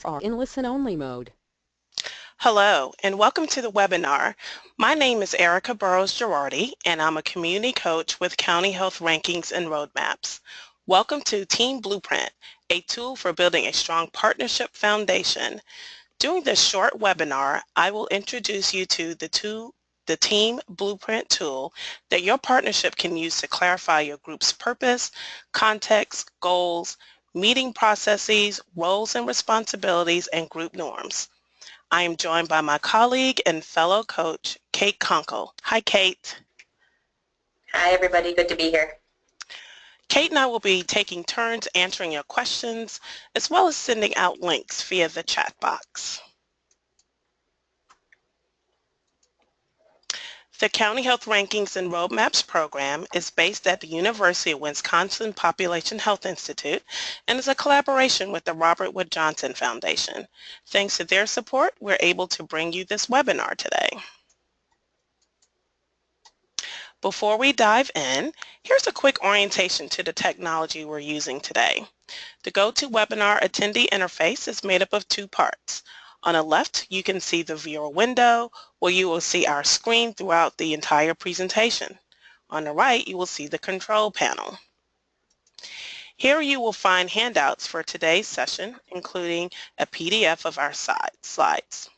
Are in listen-only mode. Hello, and welcome to the webinar. My name is Erica Burrows-Girardi, and I'm a community coach with County Health Rankings and Roadmaps. Welcome to Team Blueprint, a tool for building a strong partnership foundation. During this short webinar, I will introduce you to the Team Blueprint tool that your partnership can use to clarify your group's purpose, context, goals, meeting processes, roles and responsibilities, and group norms. I am joined by my colleague and fellow coach, Kate Conkle. Hi, Kate. Hi, everybody. Good to be here. Kate and I will be taking turns answering your questions, as well as sending out links via the chat box. The County Health Rankings and Roadmaps program is based at the University of Wisconsin Population Health Institute and is a collaboration with the Robert Wood Johnson Foundation. Thanks to their support, we're able to bring you this webinar today. Before we dive in, here's a quick orientation to the technology we're using today. The GoToWebinar attendee interface is made up of two parts. On the left, you can see the viewer window where you will see our screen throughout the entire presentation. On the right, you will see the control panel. Here you will find handouts for today's session, including a PDF of our slides.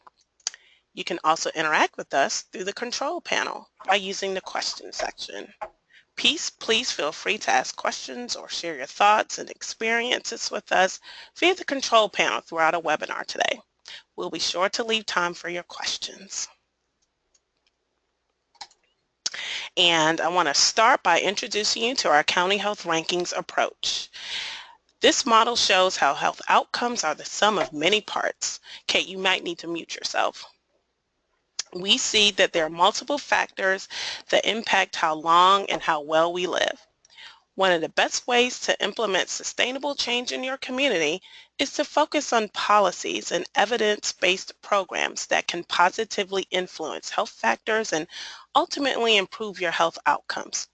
You can also interact with us through the control panel by using the question section. Please feel free to ask questions or share your thoughts and experiences with us via the control panel throughout our webinar today. We'll be sure to leave time for your questions. And I want to start by introducing you to our County Health Rankings approach. This model shows how health outcomes are the sum of many parts. Kate, you might need to mute yourself. We see that there are multiple factors that impact how long and how well we live. One of the best ways to implement sustainable change in your community is to focus on policies and evidence-based programs that can positively influence health factors and ultimately improve your health outcomes.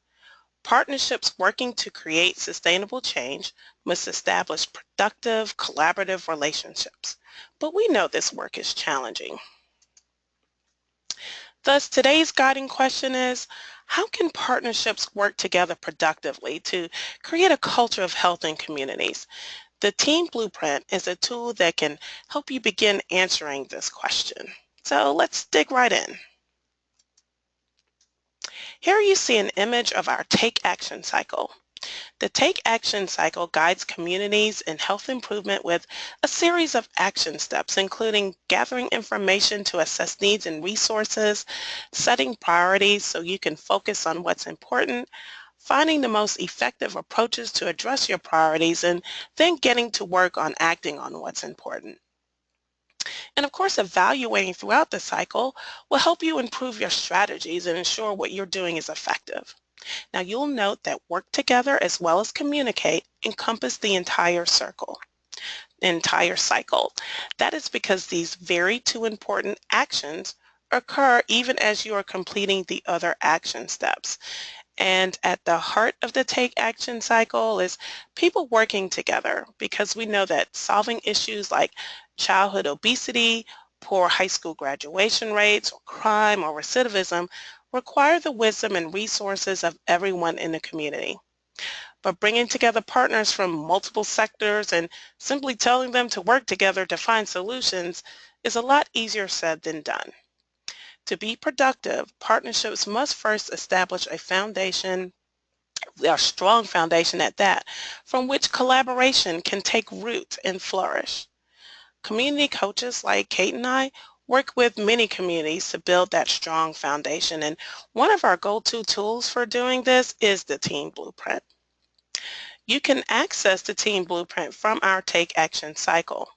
Partnerships working to create sustainable change must establish productive, collaborative relationships. But we know this work is challenging. Thus, today's guiding question is, how can partnerships work together productively to create a culture of health in communities? The Team Blueprint is a tool that can help you begin answering this question. So let's dig right in. Here you see an image of our Take Action cycle. The Take Action cycle guides communities in health improvement with a series of action steps, including gathering information to assess needs and resources, setting priorities so you can focus on what's important, finding the most effective approaches to address your priorities, and then getting to work on acting on what's important. And of course, evaluating throughout the cycle will help you improve your strategies and ensure what you're doing is effective. Now you'll note that work together as well as communicate encompass the entire cycle. That is because these very two important actions occur even as you are completing the other action steps. And at the heart of the Take Action cycle is people working together, because we know that solving issues like childhood obesity, poor high school graduation rates, or crime or recidivism require the wisdom and resources of everyone in the community. But bringing together partners from multiple sectors and simply telling them to work together to find solutions is a lot easier said than done. To be productive, partnerships must first establish a foundation, a strong foundation at that, from which collaboration can take root and flourish. Community coaches like Kate and I work with many communities to build that strong foundation, and one of our go-to tools for doing this is the Team Blueprint. You can access the Team Blueprint from our Take Action cycle.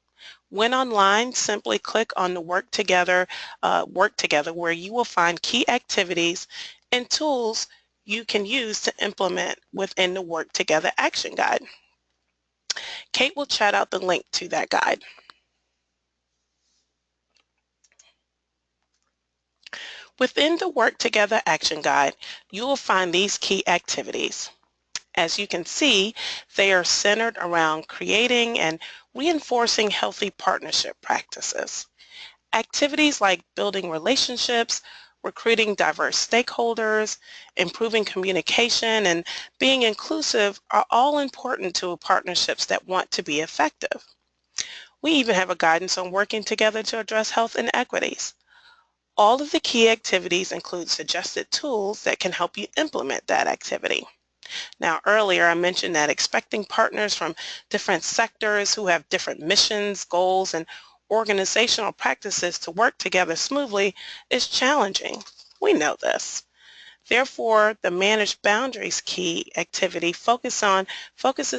When online, simply click on the Work Together where you will find key activities and tools you can use to implement within the Work Together action guide. Kate will chat out the link to that guide. Within the Work Together action guide, you will find these key activities: As you can see, they are centered around creating and reinforcing healthy partnership practices. Activities like building relationships, recruiting diverse stakeholders, improving communication, and being inclusive are all important to partnerships that want to be effective. We even have a guidance on working together to address health inequities. All of the key activities include suggested tools that can help you implement that activity. Now, earlier I mentioned that expecting partners from different sectors who have different missions, goals, and organizational practices to work together smoothly is challenging. We know this. Therefore, the Manage Boundaries key activity focuses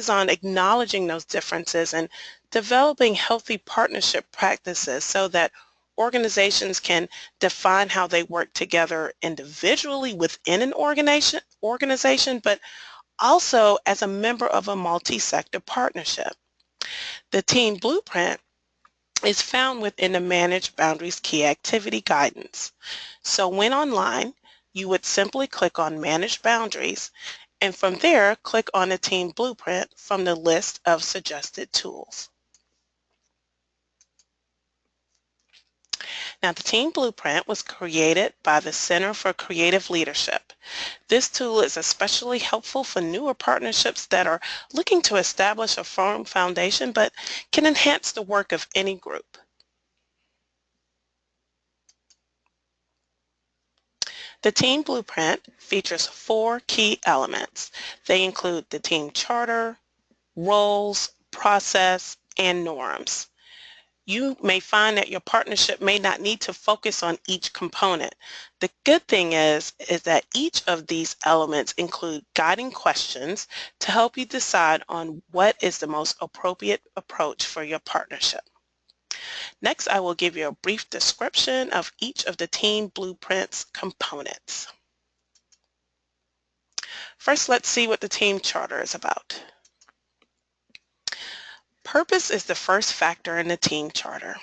on acknowledging those differences and developing healthy partnership practices so that organizations can define how they work together individually within an organization, but also as a member of a multi-sector partnership. The Team Blueprint is found within the Manage Boundaries Key Activity Guidance. So when online, you would simply click on Manage Boundaries, and from there, click on the Team Blueprint from the list of suggested tools. Now, the Team Blueprint was created by the Center for Creative Leadership. This tool is especially helpful for newer partnerships that are looking to establish a firm foundation but can enhance the work of any group. The Team Blueprint features 4 key elements. They include the team charter, roles, process, and norms. You may find that your partnership may not need to focus on each component. The good thing is that each of these elements include guiding questions to help you decide on what is the most appropriate approach for your partnership. Next, I will give you a brief description of each of the Team Blueprint's components. First, let's see what the team charter is about. Purpose is the first factor in the team charter.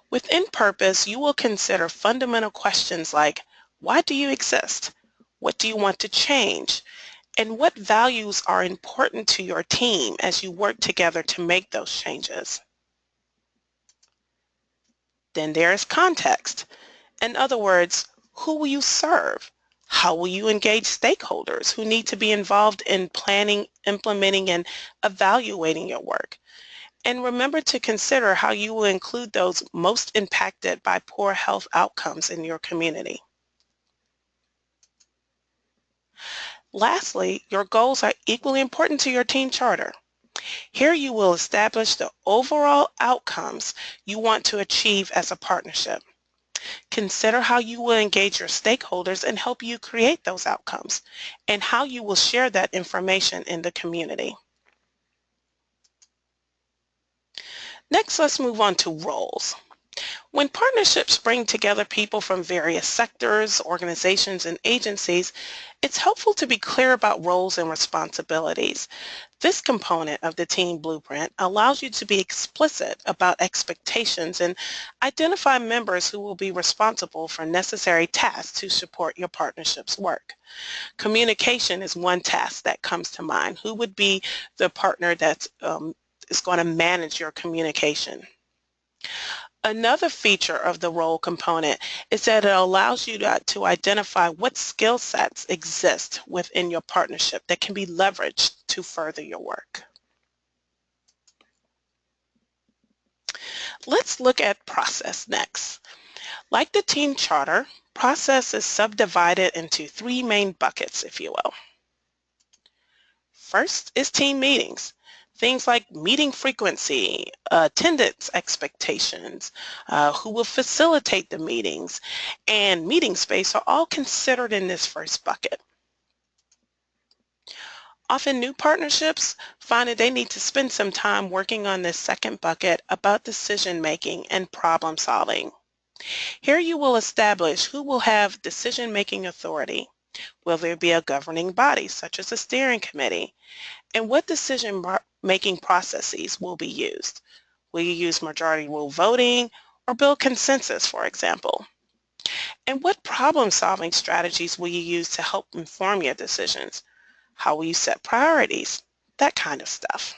Within purpose, you will consider fundamental questions like, why do you exist? What do you want to change? And what values are important to your team as you work together to make those changes? Then there is context. In other words, who will you serve? How will you engage stakeholders who need to be involved in planning, implementing, and evaluating your work? And remember to consider how you will include those most impacted by poor health outcomes in your community. Lastly, your goals are equally important to your team charter. Here you will establish the overall outcomes you want to achieve as a partnership. Consider how you will engage your stakeholders and help you create those outcomes, and how you will share that information in the community. Next, let's move on to roles. When partnerships bring together people from various sectors, organizations, and agencies, it's helpful to be clear about roles and responsibilities. This component of the Team Blueprint allows you to be explicit about expectations and identify members who will be responsible for necessary tasks to support your partnership's work. Communication is one task that comes to mind. Who would be the partner that is going to manage your communication? Another feature of the role component is that it allows you to identify what skill sets exist within your partnership that can be leveraged to further your work. Let's look at process next. Like the team charter, process is subdivided into 3 main buckets, if you will. First is team meetings. Things like meeting frequency, attendance expectations, who will facilitate the meetings, and meeting space are all considered in this first bucket. Often new partnerships find that they need to spend some time working on this second bucket about decision making and problem solving. Here you will establish who will have decision-making authority. Will there be a governing body, such as a steering committee? And what decision-making processes will be used? Will you use majority rule voting or build consensus, for example? And what problem-solving strategies will you use to help inform your decisions? How will you set priorities? That kind of stuff.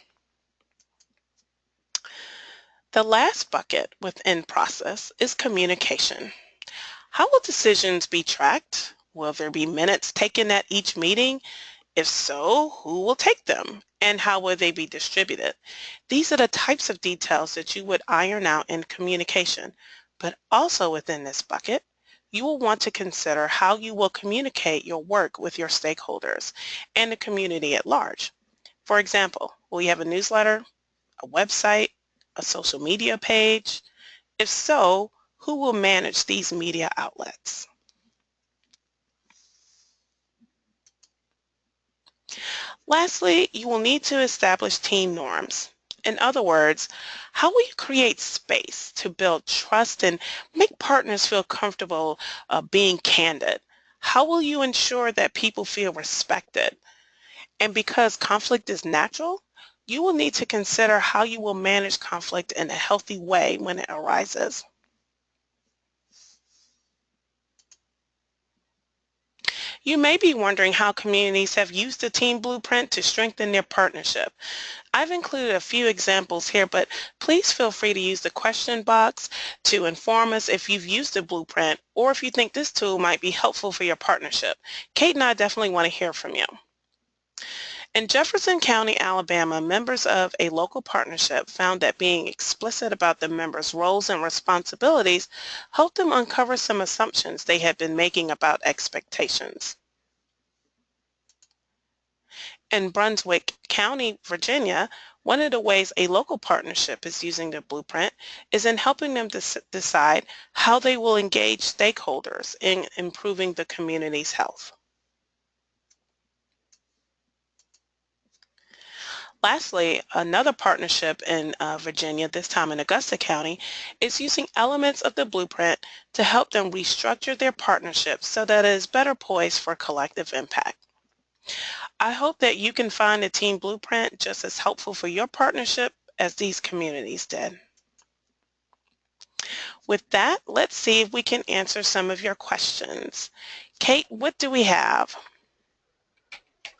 The last bucket within process is communication. How will decisions be tracked? Will there be minutes taken at each meeting? If so, who will take them? And how will they be distributed? These are the types of details that you would iron out in communication. But also within this bucket, you will want to consider how you will communicate your work with your stakeholders and the community at large. For example, will you have a newsletter, a website, a social media page? If so, who will manage these media outlets? Lastly, you will need to establish team norms. In other words, how will you create space to build trust and make partners feel comfortable being candid? How will you ensure that people feel respected? And because conflict is natural, you will need to consider how you will manage conflict in a healthy way when it arises. You may be wondering how communities have used the team blueprint to strengthen their partnership. I've included a few examples here, but please feel free to use the question box to inform us if you've used the blueprint or if you think this tool might be helpful for your partnership. Kate and I definitely want to hear from you. In Jefferson County, Alabama, members of a local partnership found that being explicit about the members' roles and responsibilities helped them uncover some assumptions they had been making about expectations. In Brunswick County, Virginia, one of the ways a local partnership is using the blueprint is in helping them decide how they will engage stakeholders in improving the community's health. Lastly, another partnership in Virginia, this time in Augusta County, is using elements of the blueprint to help them restructure their partnerships so that it is better poised for collective impact. I hope that you can find the team blueprint just as helpful for your partnership as these communities did. With that, let's see if we can answer some of your questions. Kate, what do we have?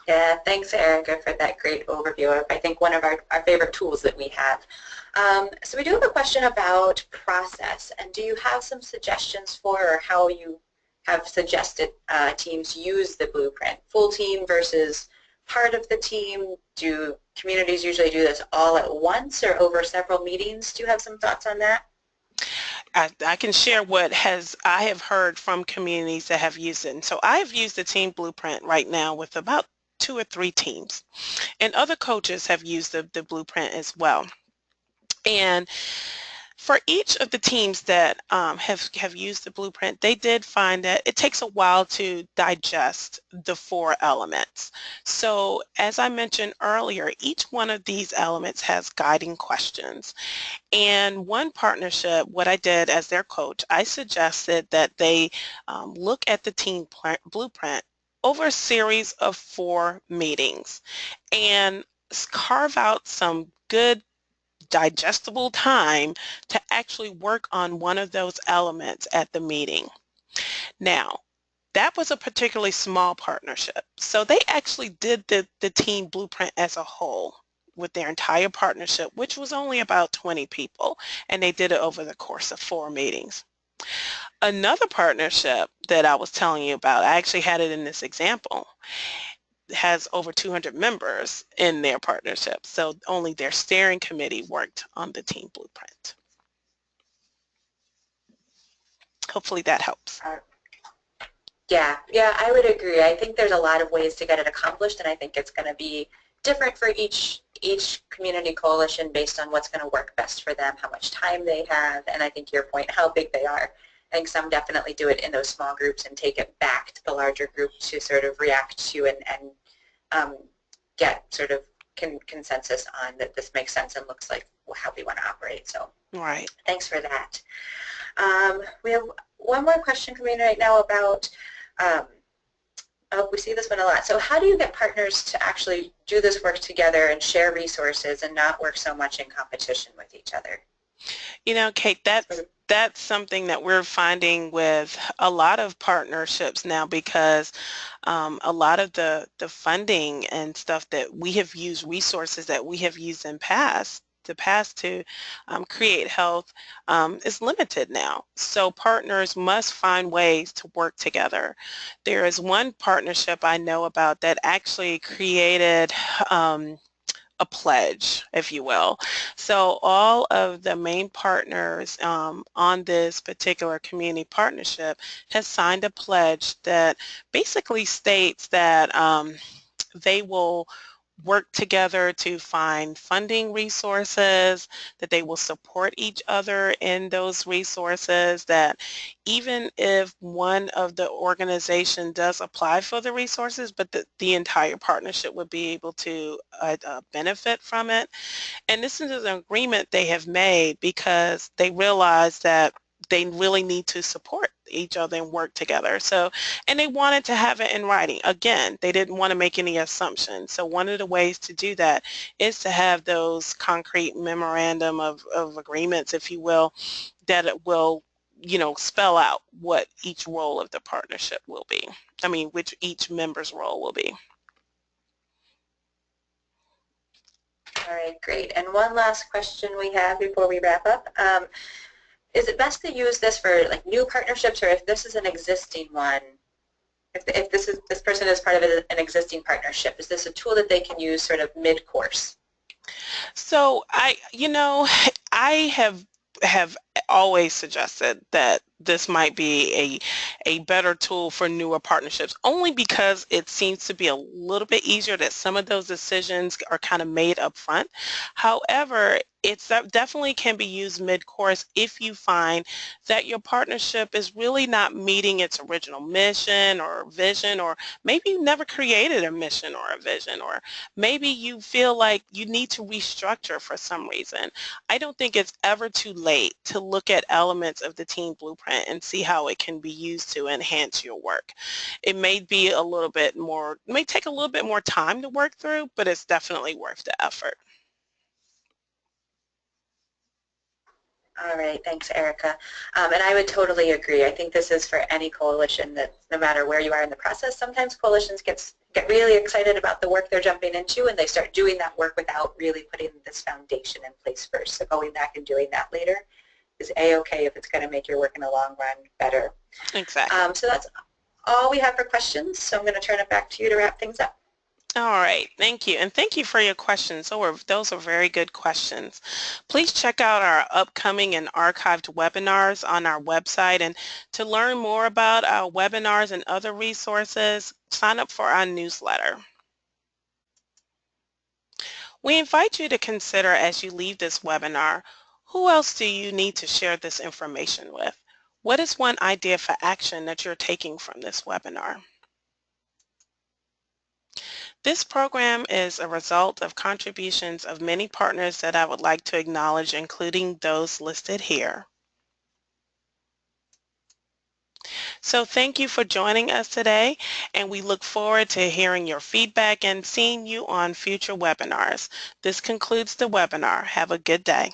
Yeah, thanks, Erica, for that great overview of, I think, one of our favorite tools that we have. So we do have a question about process, and do you have some suggestions for or how you have suggested teams use the blueprint? Full team versus part of the team? Do communities usually do this all at once or over several meetings? Do you have some thoughts on that? I can share what I have heard from communities that have used it. And so I have used the team blueprint right now with about 2 or 3 teams. And other coaches have used the blueprint as well. And for each of the teams that have used the blueprint, they did find that it takes a while to digest the 4 elements. So as I mentioned earlier, each one of these elements has guiding questions. And one partnership, what I did as their coach, I suggested that they look at the team blueprint over a series of 4 meetings and carve out some good digestible time to actually work on one of those elements at the meeting. Now, that was a particularly small partnership. So they actually did the team blueprint as a whole with their entire partnership, which was only about 20 people, and they did it over the course of 4 meetings. Another partnership that I was telling you about, I actually had it in this example, has over 200 members in their partnership, so only their steering committee worked on the team blueprint. Hopefully that helps. Yeah, I would agree. I think there's a lot of ways to get it accomplished, and I think it's going to be different for each community coalition based on what's going to work best for them, how much time they have, and I think your point, how big they are. I think some definitely do it in those small groups and take it back to the larger group to sort of react to and get sort of consensus on that this makes sense and looks like how we want to operate. So right. Thanks for that. We have one more question coming in right now about, we see this one a lot. So how do you get partners to actually do this work together and share resources and not work so much in competition with each other? You know, Kate, that's something that we're finding with a lot of partnerships now, because a lot of the funding and stuff that we have used, resources that we have used in the past to create health is limited now. So partners must find ways to work together. There is one partnership I know about that actually created a pledge, if you will. So all of the main partners on this particular community partnership has signed a pledge that basically states that they will work together to find funding resources, that they will support each other in those resources, that even if one of the organization does apply for the resources, but the entire partnership would be able to benefit from it. And this is an agreement they have made because they realize that they really need to support each other and work together. So, and they wanted to have it in writing. Again, they didn't want to make any assumptions. So one of the ways to do that is to have those concrete memorandum of agreements, if you will, that it will, you know, spell out what each role of the partnership will be. I mean, which each member's role will be. All right, great. And one last question we have before we wrap up. Is it best to use this for like new partnerships, or if this is an existing one, if this person is part of an existing partnership, is this a tool that they can use sort of mid-course? So I have always suggested that this might be a better tool for newer partnerships, only because it seems to be a little bit easier, that some of those decisions are kind of made up front. However, that definitely can be used mid-course if you find that your partnership is really not meeting its original mission or vision, or maybe you never created a mission or a vision, or maybe you feel like you need to restructure for some reason. I don't think it's ever too late to look at elements of the team blueprint and see how it can be used to enhance your work. It may be a little bit more, it may take a little bit more time to work through, but it's definitely worth the effort. All right, thanks, Erica. And I would totally agree. I think this is for any coalition, that no matter where you are in the process, sometimes coalitions get really excited about the work they're jumping into, and they start doing that work without really putting this foundation in place first. So going back and doing that later is A-okay if it's going to make your work in the long run better. Exactly. So that's all we have for questions. So I'm going to turn it back to you to wrap things up. All right, thank you. And thank you for your questions. Those are very good questions. Please check out our upcoming and archived webinars on our website. And to learn more about our webinars and other resources, sign up for our newsletter. We invite you to consider, as you leave this webinar, who else do you need to share this information with? What is one idea for action that you're taking from this webinar? This program is a result of contributions of many partners that I would like to acknowledge, including those listed here. So thank you for joining us today, and we look forward to hearing your feedback and seeing you on future webinars. This concludes the webinar. Have a good day.